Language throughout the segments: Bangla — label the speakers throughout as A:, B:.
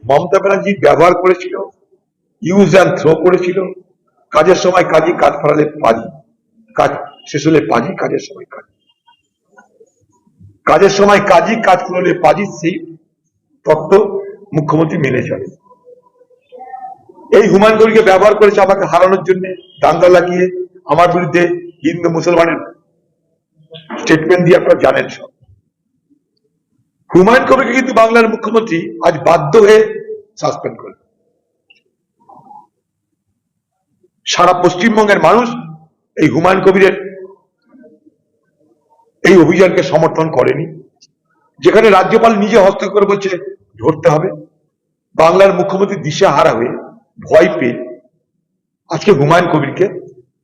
A: মমতা ব্যানার্জি ব্যবহার করেছিল, ইউজ অ্যান্ড থ্রো করেছিল। কাজের সময় কাজী, কাজ ফেরালে পাজি, কাজ শেষ হলে পাজি, কাজের সময় কাজ, কাজের সময় কাজী, কাজ ফুরলে পাজি, সেই তত্ত্ব মুখ্যমন্ত্রী মেনে চলে। এই হুমায়ুন কবিরকে ব্যবহার করেছে আমাকে হারানোর জন্য, দাঙ্গা লাগিয়ে আমার বিরুদ্ধে হিন্দু মুসলমানের স্টেটমেন্ট দিয়ে, আপনারা জানেন সব। হুমায়ুন কবিরকে কিন্তু বাংলার মুখ্যমন্ত্রী আজ বাধ্য হয়ে সাসপেন্ড করল। সারা পশ্চিমবঙ্গের মানুষ এই হুমায়ুন কবিরের এই অভিযানকে সমর্থন করেনি, যেখানে রাজ্যপাল নিজে হস্তক্ষেপ করে বলছে ধরতে হবে। বাংলার মুখ্যমন্ত্রী দিশেহারা হয়ে ভয় পেয়ে আজকে হুমায়ুন কবিরকে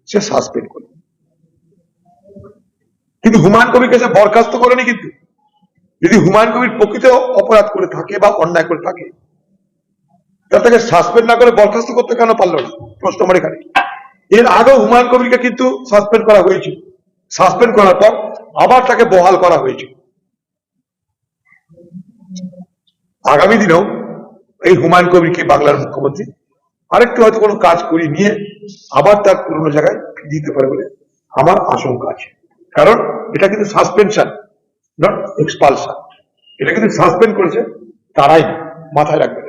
A: সে সাসপেন্ড করল। কিন্তু হুমায়ুন কবিরকে সে বরখাস্ত করেনি। কিন্তু যদি হুমায়ুন কবির প্রকৃত অপরাধ করে থাকে বা অন্যায় করে থাকে, তাকে সাসপেন্ড না করে বরখাস্ত করতে কেন পারলো না? প্রশ্ন আমার এখানে। এর আগেও হুমায়ুন কবিরকে কিন্তু সাসপেন্ড করা হয়েছিল, সাসপেন্ড করার পর আবার তাকে বহাল করা হয়েছিল। আগামী দিনেও এই হুমায়ুন কবিরকে বাংলার মুখ্যমন্ত্রী আরেকটু হয়তো কোনো কাজ করিয়ে নিয়ে আবার তার পুরনো জায়গায় ফিরিয়ে দিতে পারে বলে আমার আশঙ্কা আছে। কারণ এটা কিন্তু সাসপেনশন, নট এক্সপালশন। এটা কিন্তু সাসপেন্ড করেছে তারাই, মাথায় রাখবে।